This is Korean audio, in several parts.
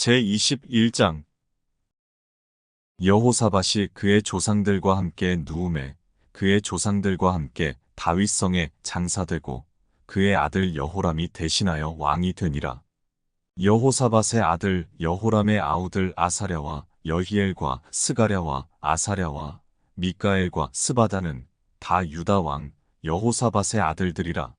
제21장 여호사밧이 그의 조상들과 함께 누움에 그의 조상들과 함께 다윗성에 장사되고 그의 아들 여호람이 대신하여 왕이 되니라. 여호사밧의 아들 여호람의 아우들 아사랴와 여히엘과 스가랴와 아사랴와 미가엘과 스바다는 다 유다 왕 여호사밧의 아들들이라.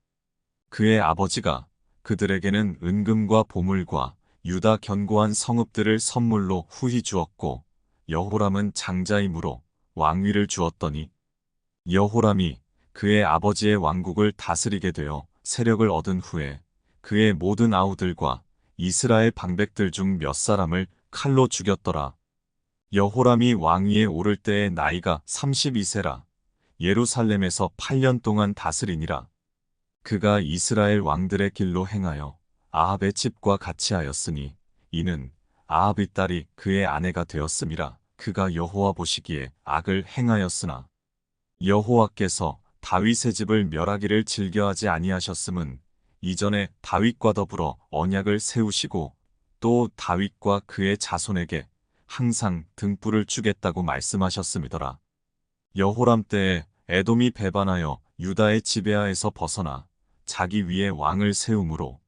그의 아버지가 그들에게는 은금과 보물과 유다 견고한 성읍들을 선물로 후히 주었고 여호람은 장자이므로 왕위를 주었더니 여호람이 그의 아버지의 왕국을 다스리게 되어 세력을 얻은 후에 그의 모든 아우들과 이스라엘 방백들 중 몇 사람을 칼로 죽였더라. 여호람이 왕위에 오를 때의 나이가 32세라. 예루살렘에서 8년 동안 다스리니라. 그가 이스라엘 왕들의 길로 행하여 아합의 집과 같이 하였으니 이는 아합의 딸이 그의 아내가 되었음이라. 그가 여호와 보시기에 악을 행하였으나 여호와께서 다윗의 집을 멸하기를 즐겨하지 아니하셨음은 이전에 다윗과 더불어 언약을 세우시고 또 다윗과 그의 자손에게 항상 등불을 주겠다고 말씀하셨음이더라. 여호람 때에 에돔이 배반하여 유다의 지배하에서 벗어나 자기 위에 왕을 세우므로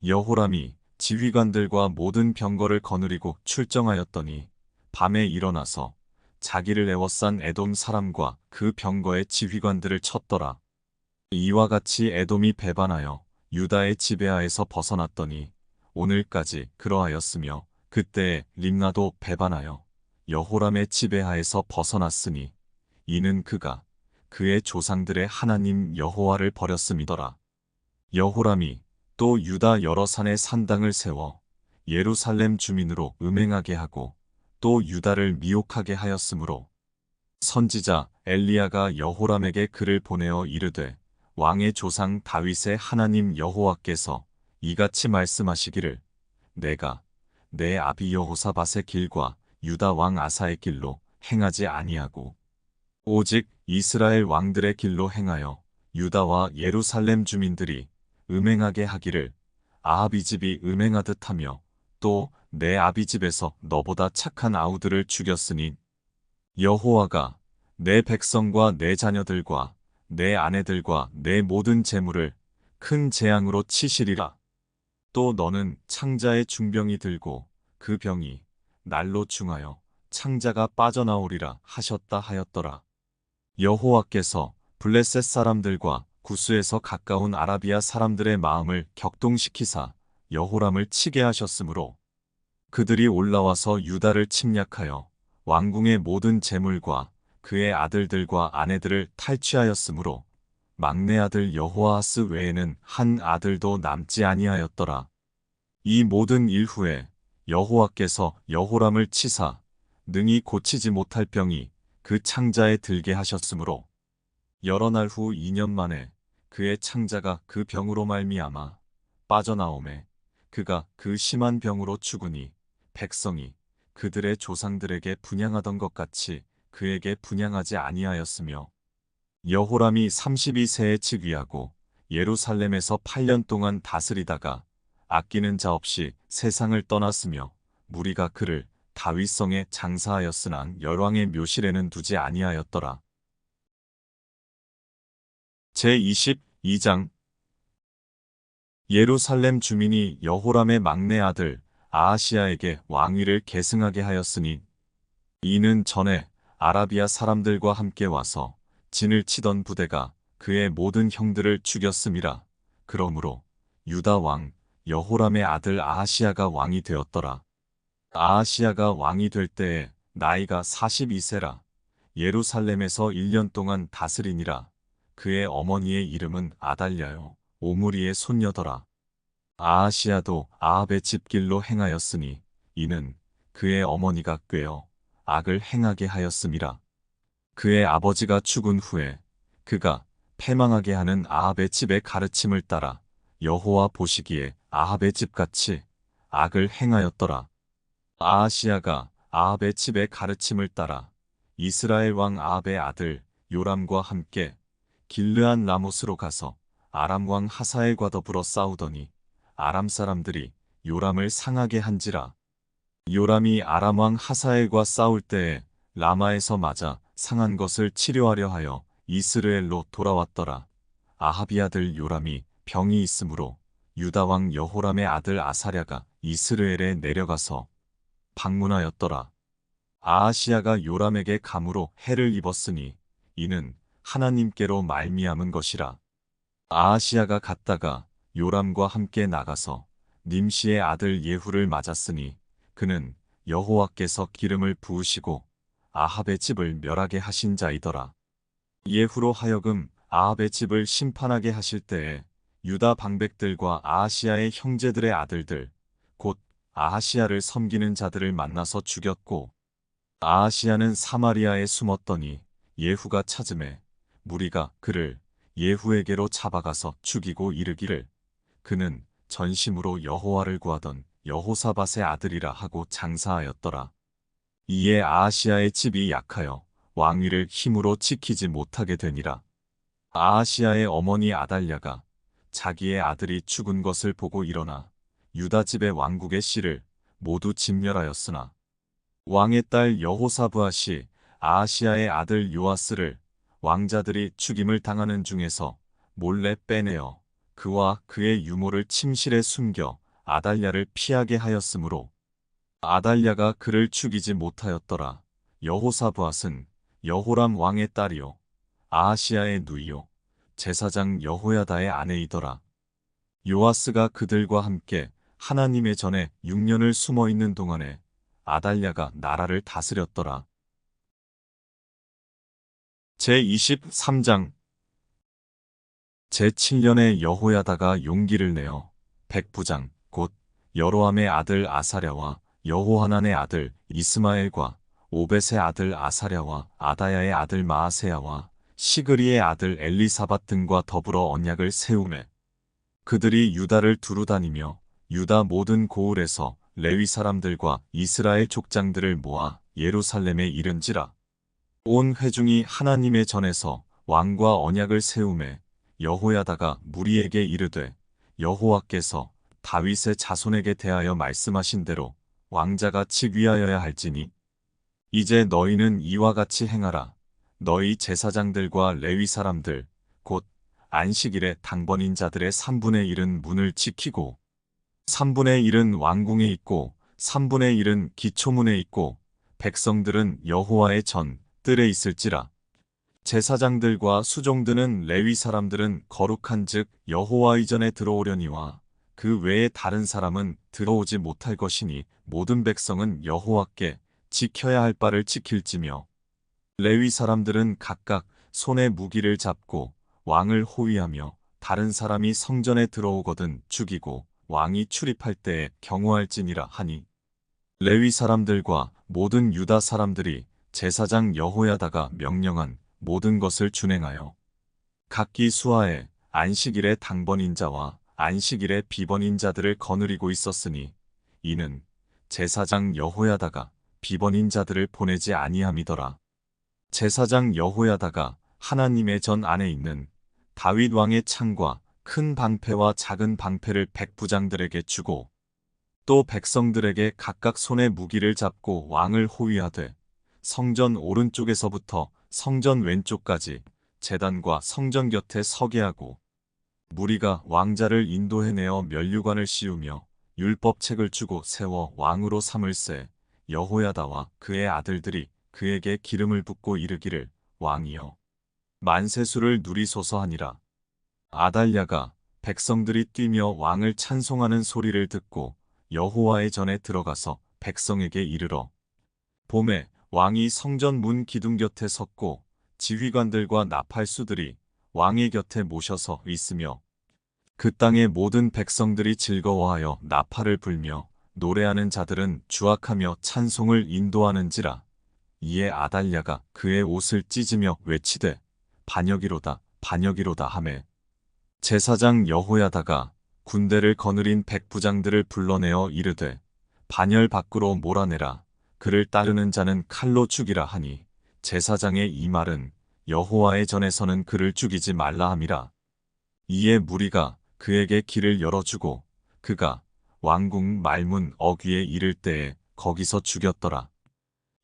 여호람이 지휘관들과 모든 병거를 거느리고 출정하였더니 밤에 일어나서 자기를 애워싼 에돔 사람과 그 병거의 지휘관들을 쳤더라. 이와 같이 에돔이 배반하여 유다의 지배하에서 벗어났더니 오늘까지 그러하였으며 그때에 림나도 배반하여 여호람의 지배하에서 벗어났으니 이는 그가 그의 조상들의 하나님 여호와를 버렸음이더라. 여호람이 또 유다 여러 산에 산당을 세워 예루살렘 주민으로 음행하게 하고 또 유다를 미혹하게 하였으므로 선지자 엘리야가 여호람에게 글을 보내어 이르되 왕의 조상 다윗의 하나님 여호와께서 이같이 말씀하시기를 내가 내 아비 여호사밧의 길과 유다 왕 아사의 길로 행하지 아니하고 오직 이스라엘 왕들의 길로 행하여 유다와 예루살렘 주민들이 음행하게 하기를 아합이 집이 음행하듯 하며 또 내 아비 집에서 너보다 착한 아우들을 죽였으니 여호와가 내 백성과 내 자녀들과 내 아내들과 내 모든 재물을 큰 재앙으로 치시리라. 또 너는 창자의 중병이 들고 그 병이 날로 중하여 창자가 빠져나오리라 하셨다 하였더라. 여호와께서 블레셋 사람들과 구스에서 가까운 아라비아 사람들의 마음을 격동시키사 여호람을 치게 하셨으므로 그들이 올라와서 유다를 침략하여 왕궁의 모든 재물과 그의 아들들과 아내들을 탈취하였으므로 막내 아들 여호아하스 외에는 한 아들도 남지 아니하였더라. 이 모든 일 후에 여호와께서 여호람을 치사 능히 고치지 못할 병이 그 창자에 들게 하셨으므로 여러 날 후 2년 만에 그의 창자가 그 병으로 말미암아 빠져나오매 그가 그 심한 병으로 죽으니 백성이 그들의 조상들에게 분향하던 것 같이 그에게 분향하지 아니하였으며 여호람이 32세에 즉위하고 예루살렘에서 8년 동안 다스리다가 아끼는 자 없이 세상을 떠났으며 무리가 그를 다윗성에 장사하였으나 열왕의 묘실에는 두지 아니하였더라. 제22장 예루살렘 주민이 여호람의 막내 아들 아하시야에게 왕위를 계승하게 하였으니 이는 전에 아라비아 사람들과 함께 와서 진을 치던 부대가 그의 모든 형들을 죽였음이라. 그러므로 유다 왕 여호람의 아들 아하시야가 왕이 되었더라. 아하시야가 왕이 될 때에 나이가 42세라. 예루살렘에서 1년 동안 다스리니라. 그의 어머니의 이름은 아달랴요 오므리의 손녀더라. 아하시야도 아합의 집길로 행하였으니 이는 그의 어머니가 꾀어 악을 행하게 하였음이라. 그의 아버지가 죽은 후에 그가 패망하게 하는 아합의 집의 가르침을 따라 여호와 보시기에 아합의 집같이 악을 행하였더라. 아하시야가 아합의 집의 가르침을 따라 이스라엘 왕 아합의 아들 요람과 함께 길르안 라못으로 가서 아람 왕 하사엘과 더불어 싸우더니 아람 사람들이 요람을 상하게 한지라. 요람이 아람 왕 하사엘과 싸울 때에 라마에서 맞아 상한 것을 치료하려 하여 이스라엘로 돌아왔더라. 아합의 아들 요람이 병이 있으므로 유다 왕 여호람의 아들 아사랴가 이스라엘에 내려가서 방문하였더라. 아하시야가 요람에게 감으로 해를 입었으니 이는 하나님께로 말미암은 것이라. 아하시야가 갔다가 요람과 함께 나가서 님시의 아들 예후를 맞았으니 그는 여호와께서 기름을 부으시고 아합의 집을 멸하게 하신 자이더라. 예후로 하여금 아합의 집을 심판하게 하실 때에 유다 방백들과 아하시야의 형제들의 아들들 곧 아하시야를 섬기는 자들을 만나서 죽였고 아하시야는 사마리아에 숨었더니 예후가 찾음에 무리가 그를 예후에게로 잡아가서 죽이고 이르기를 그는 전심으로 여호와를 구하던 여호사밧의 아들이라 하고 장사하였더라. 이에 아하시야의 집이 약하여 왕위를 힘으로 지키지 못하게 되니라. 아하시야의 어머니 아달랴가 자기의 아들이 죽은 것을 보고 일어나 유다 집의 왕국의 씨를 모두 진멸하였으나 왕의 딸 여호사브앗이 아하시야의 아들 요아스를 왕자들이 죽임을 당하는 중에서 몰래 빼내어 그와 그의 유모를 침실에 숨겨 아달랴를 피하게 하였으므로 아달랴가 그를 죽이지 못하였더라. 여호사브앗은 여호람 왕의 딸이요 아하시야의 누이요 제사장 여호야다의 아내이더라. 요아스가 그들과 함께 하나님의 전에 6년을 숨어 있는 동안에 아달랴가 나라를 다스렸더라. 제23장 제7년에 여호야다가 용기를 내어 백부장 곧 여로함의 아들 아사랴와 여호하난의 아들 이스마엘과 오벳의 아들 아사랴와 아다야의 아들 마아세야와 시그리의 아들 엘리사밧 등과 더불어 언약을 세우매 그들이 유다를 두루 다니며 유다 모든 고을에서 레위 사람들과 이스라엘 족장들을 모아 예루살렘에 이른지라. 온 회중이 하나님의 전에서 왕과 언약을 세우매 여호야다가 무리에게 이르되 여호와께서 다윗의 자손에게 대하여 말씀하신 대로 왕자가 즉위하여야 할지니 이제 너희는 이와 같이 행하라. 너희 제사장들과 레위 사람들 곧 안식일에 당번인 자들의 3분의 1은 문을 지키고 3분의 1은 왕궁에 있고 3분의 1은 기초문에 있고 백성들은 여호와의 전 뜰에 있을지라. 제사장들과 수종드는 레위 사람들은 거룩한 즉 여호와의 전에 들어오려니와 그 외에 다른 사람은 들어오지 못할 것이니 모든 백성은 여호와께 지켜야 할 바를 지킬지며 레위 사람들은 각각 손에 무기를 잡고 왕을 호위하며 다른 사람이 성전에 들어오거든 죽이고 왕이 출입할 때에 경호할지니라 하니 레위 사람들과 모든 유다 사람들이 제사장 여호야다가 명령한 모든 것을 준행하여 각기 수하에 안식일의 당번인 자와 안식일의 비번인 자들을 거느리고 있었으니 이는 제사장 여호야다가 비번인 자들을 보내지 아니함이더라. 제사장 여호야다가 하나님의 전 안에 있는 다윗 왕의 창과 큰 방패와 작은 방패를 백부장들에게 주고 또 백성들에게 각각 손에 무기를 잡고 왕을 호위하되 성전 오른쪽에서부터 성전 왼쪽까지 제단과 성전 곁에 서게 하고 무리가 왕자를 인도해내어 면류관을 씌우며 율법책을 주고 세워 왕으로 삼을세 여호야다와 그의 아들들이 그에게 기름을 붓고 이르기를 왕이여 만세수를 누리소서 하니라. 아달랴가 백성들이 뛰며 왕을 찬송하는 소리를 듣고 여호와의 전에 들어가서 백성에게 이르러 봄에 왕이 성전 문 기둥 곁에 섰고 지휘관들과 나팔수들이 왕의 곁에 모셔서 있으며 그 땅의 모든 백성들이 즐거워하여 나팔을 불며 노래하는 자들은 주악하며 찬송을 인도하는지라. 이에 아달랴가 그의 옷을 찢으며 외치되 반역이로다 반역이로다 하매 제사장 여호야다가 군대를 거느린 백부장들을 불러내어 이르되 반열 밖으로 몰아내라. 그를 따르는 자는 칼로 죽이라 하니 제사장의 이 말은 여호와의 전에서는 그를 죽이지 말라 함이라. 이에 무리가 그에게 길을 열어주고 그가 왕궁 말문 어귀에 이를 때에 거기서 죽였더라.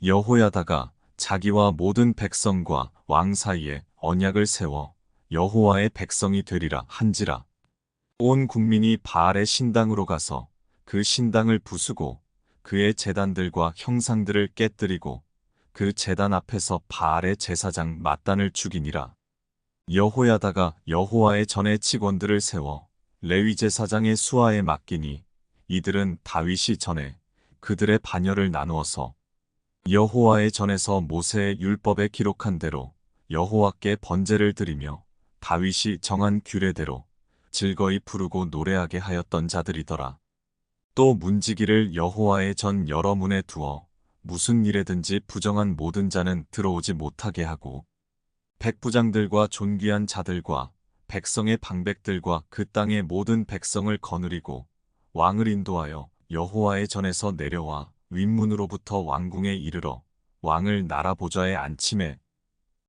여호야다가 자기와 모든 백성과 왕 사이에 언약을 세워 여호와의 백성이 되리라 한지라. 온 국민이 바알의 신당으로 가서 그 신당을 부수고 그의 제단들과 형상들을 깨뜨리고 그 제단 앞에서 바알의 제사장 맏단을 죽이니라. 여호야다가 여호와의 전에 직원들을 세워 레위 제사장의 수하에 맡기니 이들은 다윗이 전에 그들의 반열을 나누어서 여호와의 전에서 모세의 율법에 기록한 대로 여호와께 번제를 드리며 다윗이 정한 규례대로 즐거이 부르고 노래하게 하였던 자들이더라. 또 문지기를 여호와의 전 여러 문에 두어 무슨 일에든지 부정한 모든 자는 들어오지 못하게 하고 백부장들과 존귀한 자들과 백성의 방백들과 그 땅의 모든 백성을 거느리고 왕을 인도하여 여호와의 전에서 내려와 윗문으로부터 왕궁에 이르러 왕을 나라 보좌에 앉히매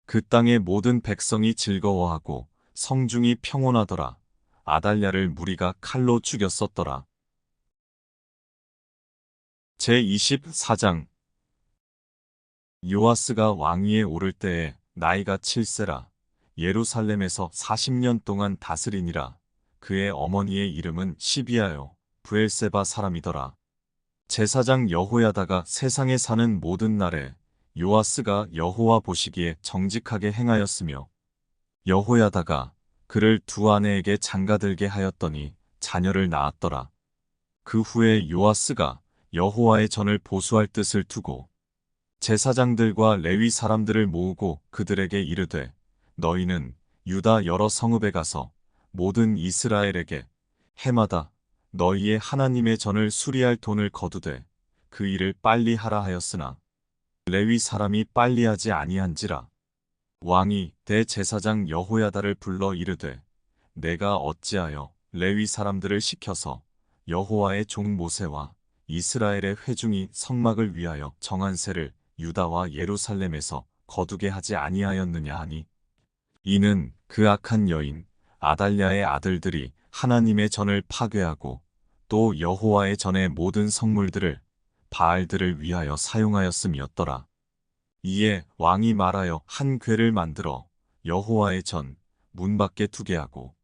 그 땅의 모든 백성이 즐거워하고 성중이 평온하더라. 아달랴를 무리가 칼로 죽였었더라. 제24장 요아스가 왕위에 오를 때에 나이가 7세라. 예루살렘에서 40년 동안 다스리니라. 그의 어머니의 이름은 시비아요 브엘세바 사람이더라. 제사장 여호야다가 세상에 사는 모든 날에 요아스가 여호와 보시기에 정직하게 행하였으며 여호야다가 그를 두 아내에게 장가들게 하였더니 자녀를 낳았더라. 그 후에 요아스가 여호와의 전을 보수할 뜻을 두고 제사장들과 레위 사람들을 모으고 그들에게 이르되 너희는 유다 여러 성읍에 가서 모든 이스라엘에게 해마다 너희의 하나님의 전을 수리할 돈을 거두되 그 일을 빨리 하라 하였으나 레위 사람이 빨리 하지 아니한지라. 왕이 대제사장 여호야다를 불러 이르되 내가 어찌하여 레위 사람들을 시켜서 여호와의 종 모세와 이스라엘의 회중이 성막을 위하여 정한 세를 유다와 예루살렘에서 거두게 하지 아니하였느냐 하니 이는 그 악한 여인 아달랴의 아들들이 하나님의 전을 파괴하고 또 여호와의 전의 모든 성물들을 바알들을 위하여 사용하였음이었더라. 이에 왕이 말하여 한 궤를 만들어 여호와의 전 문 밖에 두게 하고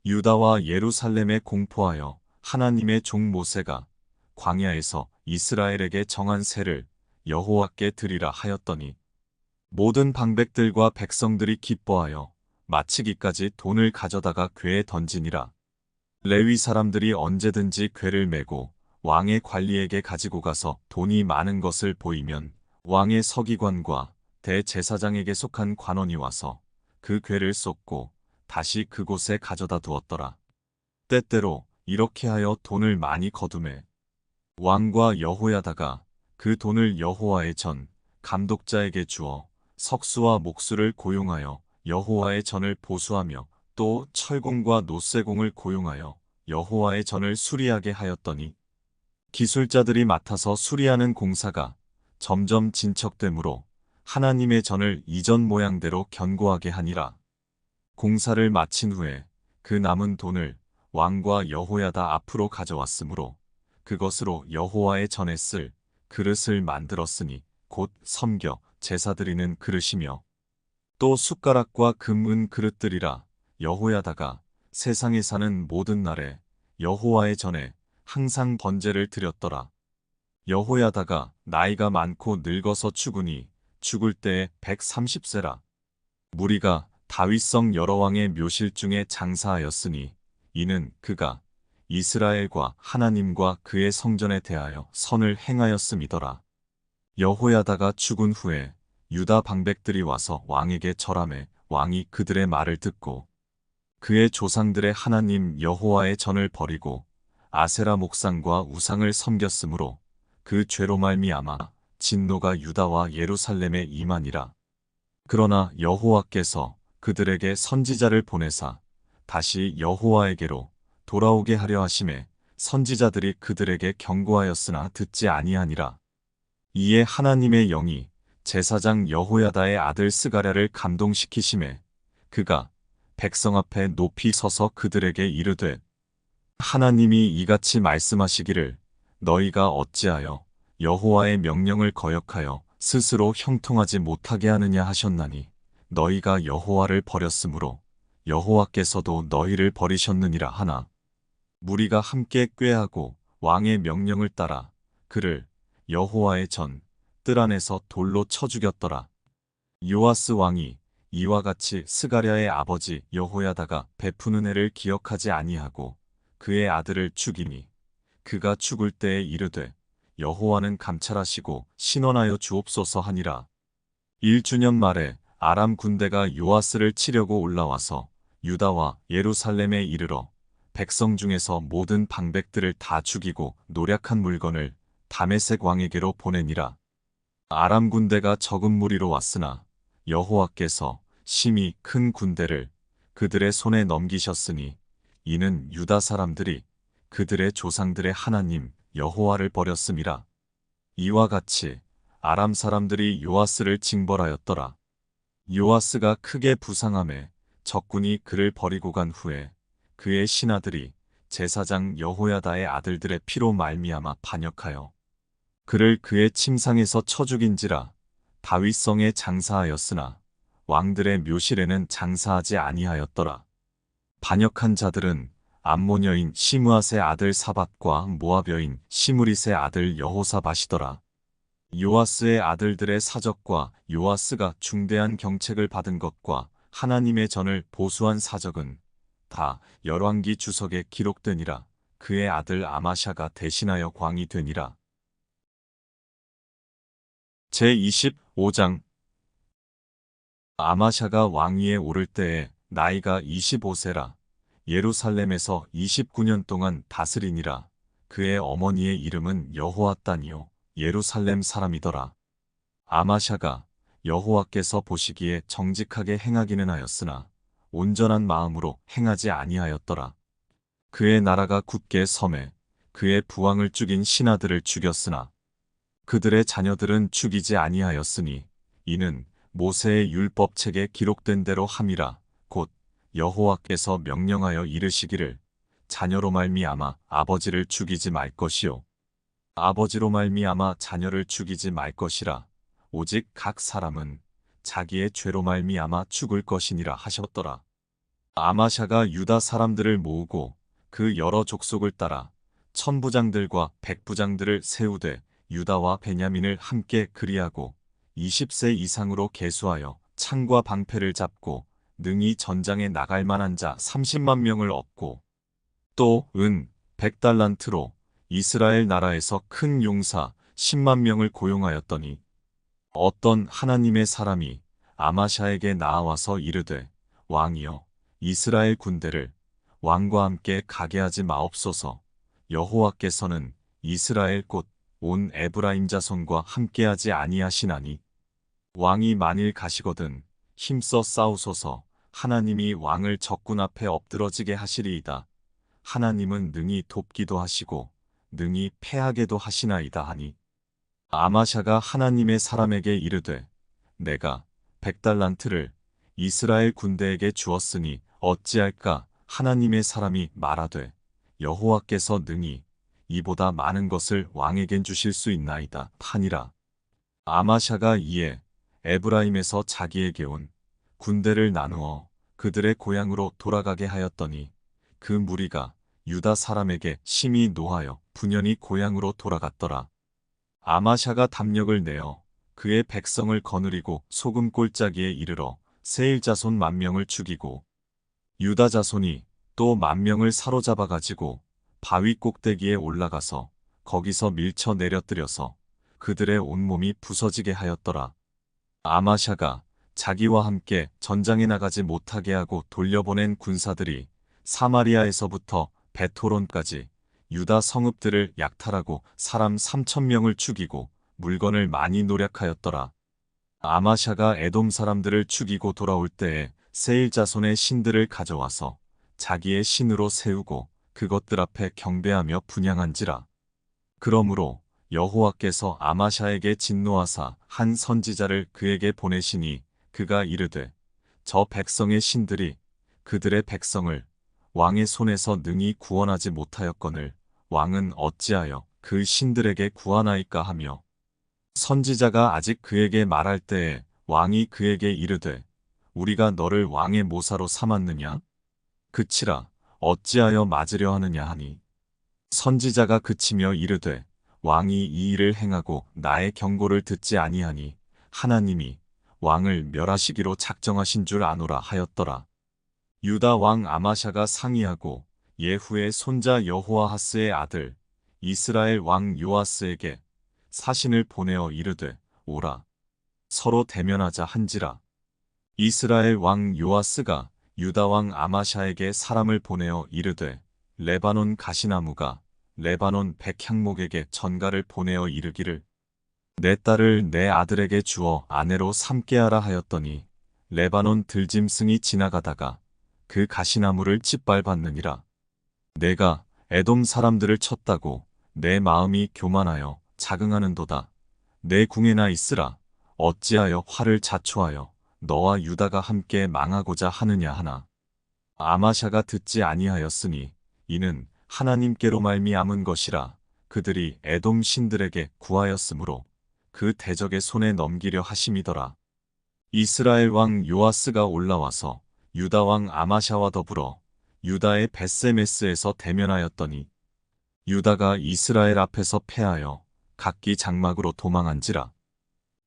유다와 예루살렘에 공포하여 하나님의 종 모세가 광야에서 이스라엘에게 정한 세를 여호와께 드리라 하였더니 모든 방백들과 백성들이 기뻐하여 마치기까지 돈을 가져다가 궤에 던지니라. 레위 사람들이 언제든지 궤를 메고 왕의 관리에게 가지고 가서 돈이 많은 것을 보이면 왕의 서기관과 대제사장에게 속한 관원이 와서 그 궤를 쏟고 다시 그곳에 가져다 두었더라. 때때로 이렇게 하여 돈을 많이 거두매 왕과 여호야다가 그 돈을 여호와의 전 감독자에게 주어 석수와 목수를 고용하여 여호와의 전을 보수하며 또 철공과 노쇠공을 고용하여 여호와의 전을 수리하게 하였더니 기술자들이 맡아서 수리하는 공사가 점점 진척되므로 하나님의 전을 이전 모양대로 견고하게 하니라. 공사를 마친 후에 그 남은 돈을 왕과 여호야다 앞으로 가져왔으므로 그것으로 여호와의 전에 쓸 그릇을 만들었으니 곧 섬겨 제사 드리는 그릇이며 또 숟가락과 금은 그릇들이라. 여호야다가 세상에 사는 모든 날에 여호와의 전에 항상 번제를 드렸더라. 여호야다가 나이가 많고 늙어서 죽으니 죽을 때에 130세라. 무리가 다윗성 여러 왕의 묘실 중에 장사하였으니 이는 그가 이스라엘과 하나님과 그의 성전에 대하여 선을 행하였음이더라. 여호야다가 죽은 후에 유다 방백들이 와서 왕에게 절하매 왕이 그들의 말을 듣고 그의 조상들의 하나님 여호와의 전을 버리고 아세라 목상과 우상을 섬겼으므로 그 죄로 말미암아 진노가 유다와 예루살렘에 임하니라. 그러나 여호와께서 그들에게 선지자를 보내사 다시 여호와에게로 돌아오게 하려 하심에 선지자들이 그들에게 경고하였으나 듣지 아니하니라. 이에 하나님의 영이 제사장 여호야다의 아들 스가랴를 감동시키심에 그가 백성 앞에 높이 서서 그들에게 이르되 하나님이 이같이 말씀하시기를 너희가 어찌하여 여호와의 명령을 거역하여 스스로 형통하지 못하게 하느냐 하셨나니 너희가 여호와를 버렸으므로 여호와께서도 너희를 버리셨느니라 하나 무리가 함께 꾀하고 왕의 명령을 따라 그를 여호와의 전 뜰 안에서 돌로 쳐 죽였더라. 요아스 왕이 이와 같이 스가랴의 아버지 여호야다가 베푸는 해를 기억하지 아니하고 그의 아들을 죽이니 그가 죽을 때에 이르되 여호와는 감찰하시고 신원하여 주옵소서 하니라. 1주년 말에 아람 군대가 요아스를 치려고 올라와서 유다와 예루살렘에 이르러 백성 중에서 모든 방백들을 다 죽이고 노략한 물건을 다메섹 왕에게로 보내니라. 아람 군대가 적은 무리로 왔으나 여호와께서 심히 큰 군대를 그들의 손에 넘기셨으니 이는 유다 사람들이 그들의 조상들의 하나님 여호와를 버렸음이라. 이와 같이 아람 사람들이 요아스를 징벌하였더라. 요아스가 크게 부상함에 적군이 그를 버리고 간 후에 그의 신하들이 제사장 여호야다의 아들들의 피로 말미암아 반역하여 그를 그의 침상에서 쳐 죽인지라. 다윗성에 장사하였으나 왕들의 묘실에는 장사하지 아니하였더라. 반역한 자들은 암몬 여인 시므앗의 아들 사밧과 모압 여인 시므릿의 아들 여호사밧이더라. 요아스의 아들들의 사적과 요아스가 중대한 경책을 받은 것과 하나님의 전을 보수한 사적은 다 열왕기 주석에 기록되니라. 그의 아들 아마샤가 대신하여 광이 되니라. 제25장 아마샤가 왕위에 오를 때에 나이가 25세라. 예루살렘에서 29년 동안 다스리니라. 그의 어머니의 이름은 여호앗단이요 예루살렘 사람이더라. 아마샤가 여호와께서 보시기에 정직하게 행하기는 하였으나 온전한 마음으로 행하지 아니하였더라. 그의 나라가 굳게 섬에 그의 부왕을 죽인 신하들을 죽였으나 그들의 자녀들은 죽이지 아니하였으니 이는 모세의 율법책에 기록된 대로 함이라. 곧 여호와께서 명령하여 이르시기를 자녀로 말미암아 아버지를 죽이지 말 것이요 아버지로 말미암아 자녀를 죽이지 말 것이라. 오직 각 사람은 자기의 죄로 말미암아 죽을 것이니라 하셨더라. 아마샤가 유다 사람들을 모으고 그 여러 족속을 따라 천부장들과 백부장들을 세우되 유다와 베냐민을 함께 그리하고 20세 이상으로 계수하여 창과 방패를 잡고 능히 전장에 나갈 만한 자 30만 명을 얻고 또 은 100달란트로 이스라엘 나라에서 큰 용사 10만 명을 고용하였더니 어떤 하나님의 사람이 아마샤에게 나아와서 이르되 왕이여 이스라엘 군대를 왕과 함께 가게 하지 마옵소서. 여호와께서는 이스라엘 곧 온 에브라임 자손과 함께하지 아니하시나니 왕이 만일 가시거든 힘써 싸우소서. 하나님이 왕을 적군 앞에 엎드러지게 하시리이다. 하나님은 능히 돕기도 하시고 능히 패하게도 하시나이다 하니 아마샤가 하나님의 사람에게 이르되 내가 100달란트를 이스라엘 군대에게 주었으니 어찌할까. 하나님의 사람이 말하되 여호와께서 능히 이보다 많은 것을 왕에겐 주실 수 있나이다 하니라. 아마샤가 이에 에브라임에서 자기에게 온 군대를 나누어 그들의 고향으로 돌아가게 하였더니 그 무리가 유다 사람에게 심히 노하여 분연히 고향으로 돌아갔더라. 아마샤가 담력을 내어 그의 백성을 거느리고 소금 골짜기에 이르러 세일 자손 10,000명을 죽이고 유다 자손이 또 10,000명을 사로잡아 가지고 바위 꼭대기에 올라가서 거기서 밀쳐 내려뜨려서 그들의 온몸이 부서지게 하였더라. 아마샤가 자기와 함께 전장에 나가지 못하게 하고 돌려보낸 군사들이 사마리아에서부터 베토론까지 유다 성읍들을 약탈하고 사람 3,000명을 죽이고 물건을 많이 노략하였더라. 아마샤가 에돔 사람들을 죽이고 돌아올 때에 세일 자손의 신들을 가져와서 자기의 신으로 세우고 그것들 앞에 경배하며 분향한지라. 그러므로 여호와께서 아마샤에게 진노하사 한 선지자를 그에게 보내시니 그가 이르되 저 백성의 신들이 그들의 백성을 왕의 손에서 능히 구원하지 못하였거늘 왕은 어찌하여 그 신들에게 구하나이까 하며 선지자가 아직 그에게 말할 때에 왕이 그에게 이르되 우리가 너를 왕의 모사로 삼았느냐? 그치라 어찌하여 맞으려 하느냐 하니 선지자가 그치며 이르되 왕이 이 일을 행하고 나의 경고를 듣지 아니하니 하나님이 왕을 멸하시기로 작정하신 줄 아노라 하였더라. 유다 왕 아마샤가 상의하고 예후의 손자 여호아하스의 아들 이스라엘 왕 요아스에게 사신을 보내어 이르되 오라 서로 대면하자 한지라. 이스라엘 왕 요아스가 유다 왕 아마샤에게 사람을 보내어 이르되 레바논 가시나무가 레바논 백향목에게 전가를 보내어 이르기를 내 딸을 내 아들에게 주어 아내로 삼게 하라 하였더니 레바논 들짐승이 지나가다가 그 가시나무를 짓밟았느니라. 내가 에돔 사람들을 쳤다고 내 마음이 교만하여 자긍하는도다. 내 궁에나 있으라. 어찌하여 화를 자초하여 너와 유다가 함께 망하고자 하느냐 하나. 아마샤가 듣지 아니하였으니 이는 하나님께로 말미암은 것이라. 그들이 에돔 신들에게 구하였으므로 그 대적의 손에 넘기려 하심이더라. 이스라엘 왕 요아스가 올라와서 유다 왕 아마샤와 더불어 유다의 벳세메스에서 대면하였더니 유다가 이스라엘 앞에서 패하여 각기 장막으로 도망한지라.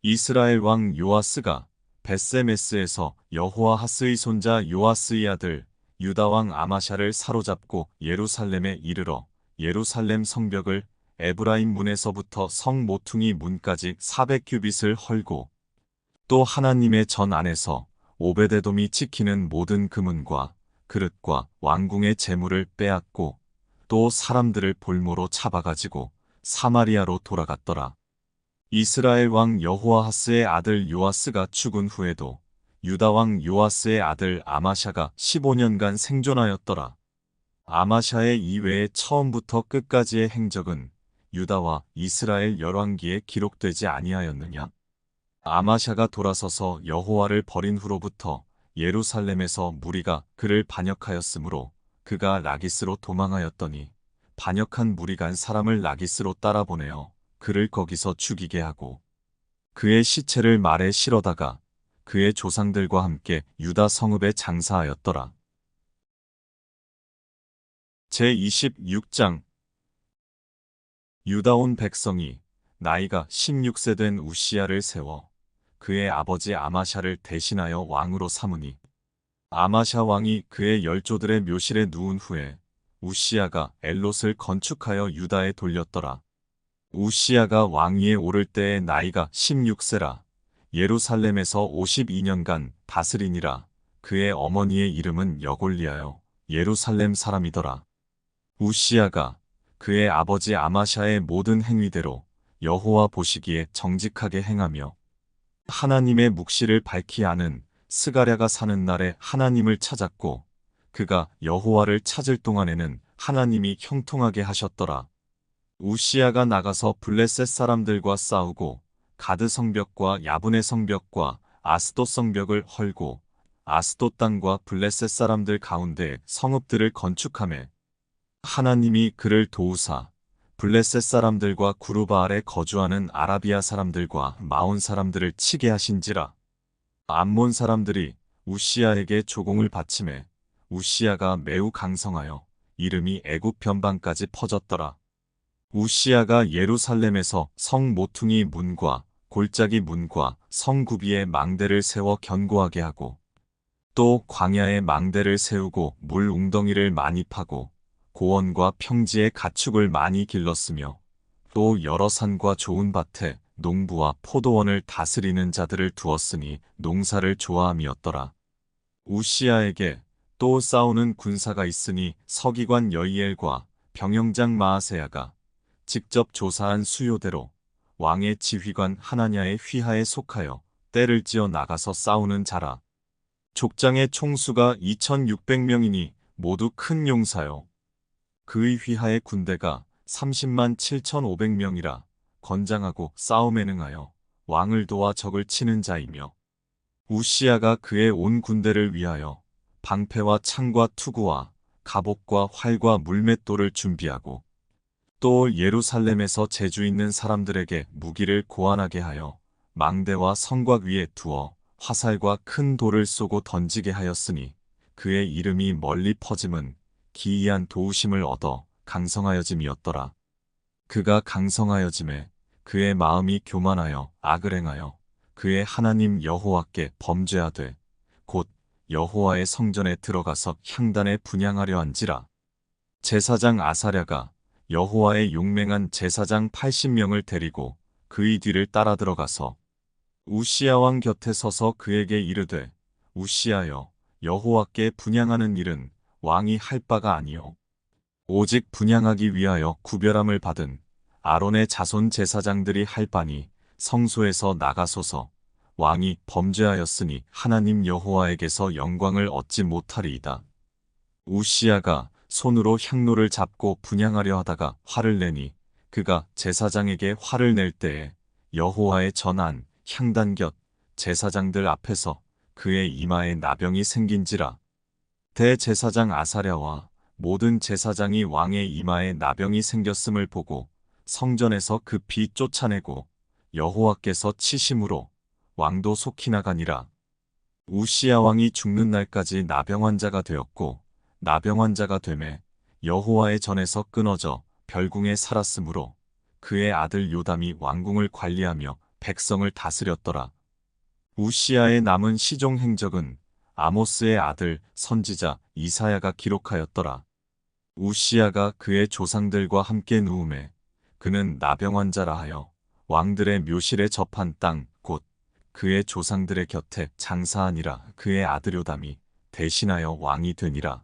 이스라엘 왕 요아스가 벳세메스에서 여호아하스의 손자 요아스의 아들 유다 왕 아마샤를 사로잡고 예루살렘에 이르러 예루살렘 성벽을 에브라임 문에서부터 성 모퉁이 문까지 400규빗을 헐고 또 하나님의 전 안에서 오베데돔이 지키는 모든 금은과 그릇과 왕궁의 재물을 빼앗고 또 사람들을 볼모로 잡아가지고 사마리아로 돌아갔더라. 이스라엘 왕 여호아하스의 아들 요아스가 죽은 후에도 유다 왕 요아스의 아들 아마샤가 15년간 생존하였더라. 아마샤의 이외에 처음부터 끝까지의 행적은 유다와 이스라엘 열왕기에 기록되지 아니하였느냐? 아마샤가 돌아서서 여호와를 버린 후로부터 예루살렘에서 무리가 그를 반역하였으므로 그가 라기스로 도망하였더니 반역한 무리간 사람을 라기스로 따라보내어 그를 거기서 죽이게 하고 그의 시체를 말에 실어다가 그의 조상들과 함께 유다 성읍에 장사하였더라. 제26장 유다 온 백성이 나이가 16세 된 우시야를 세워 그의 아버지 아마샤를 대신하여 왕으로 삼으니 아마샤 왕이 그의 열조들의 묘실에 누운 후에 우시야가 엘롯을 건축하여 유다에 돌렸더라. 우시야가 왕위에 오를 때의 나이가 16세라. 예루살렘에서 52년간 다스리니라. 그의 어머니의 이름은 여골리하여 예루살렘 사람이더라. 우시야가 그의 아버지 아마샤의 모든 행위대로 여호와 보시기에 정직하게 행하며 하나님의 묵시를 밝히 아는 스가랴가 사는 날에 하나님을 찾았고 그가 여호와를 찾을 동안에는 하나님이 형통하게 하셨더라. 우시야가 나가서 블레셋 사람들과 싸우고 가드 성벽과 야분의 성벽과 아스돗 성벽을 헐고 아스돗 땅과 블레셋 사람들 가운데 성읍들을 건축하매 하나님이 그를 도우사 블레셋 사람들과 구르바알에 거주하는 아라비아 사람들과 마온 사람들을 치게 하신지라. 암몬 사람들이 우시야에게 조공을 바치매 우시야가 매우 강성하여 이름이 애굽 변방까지 퍼졌더라. 우시야가 예루살렘에서 성 모퉁이 문과 골짜기 문과 성 구비에 망대를 세워 견고하게 하고 또 광야에 망대를 세우고 물 웅덩이를 많이 파고 고원과 평지에 가축을 많이 길렀으며 또 여러 산과 좋은 밭에 농부와 포도원을 다스리는 자들을 두었으니 농사를 좋아함이었더라. 우시야에게 또 싸우는 군사가 있으니 서기관 여이엘과 병영장 마아세야가 직접 조사한 수요대로 왕의 지휘관 하나냐의 휘하에 속하여 떼를 지어 나가서 싸우는 자라. 족장의 총수가 2600명이니 모두 큰 용사요. 그의 휘하의 군대가 30만 7500명이라 건장하고 싸움에 능하여 왕을 도와 적을 치는 자이며 우시야가 그의 온 군대를 위하여 방패와 창과 투구와 갑옷과 활과 물맷돌을 준비하고 또 예루살렘에서 재주 있는 사람들에게 무기를 고안하게 하여 망대와 성곽 위에 두어 화살과 큰 돌을 쏘고 던지게 하였으니 그의 이름이 멀리 퍼짐은 기이한 도우심을 얻어 강성하여짐이었더라. 그가 강성하여짐에 그의 마음이 교만하여 악을 행하여 그의 하나님 여호와께 범죄하되 곧 여호와의 성전에 들어가서 향단에 분향하려 한지라. 제사장 아사랴가 여호와의 용맹한 제사장 80명을 데리고 그의 뒤를 따라 들어가서 우시야 왕 곁에 서서 그에게 이르되 우시야여 여호와께 분향하는 일은 왕이 할 바가 아니요 오직 분향하기 위하여 구별함을 받은 아론의 자손 제사장들이 할 바니 성소에서 나가소서. 왕이 범죄하였으니 하나님 여호와에게서 영광을 얻지 못하리이다. 우시야가 손으로 향로를 잡고 분향하려 하다가 화를 내니 그가 제사장에게 화를 낼 때에 여호와의 전한 향단 곁 제사장들 앞에서 그의 이마에 나병이 생긴지라. 대제사장 아사랴와 모든 제사장이 왕의 이마에 나병이 생겼음을 보고 성전에서 급히 쫓아내고 여호와께서 치심으로 왕도 속히 나가니라. 우시야 왕이 죽는 날까지 나병 환자가 되었고 나병 환자가 되매 여호와의 전에서 끊어져 별궁에 살았으므로 그의 아들 요담이 왕궁을 관리하며 백성을 다스렸더라. 우시야의 남은 시종 행적은 아모스의 아들 선지자 이사야가 기록하였더라. 우시야가 그의 조상들과 함께 누움에 그는 나병 환자라 하여 왕들의 묘실에 접한 땅 곧 그의 조상들의 곁에 장사하니라. 그의 아들 요담이 대신하여 왕이 되니라.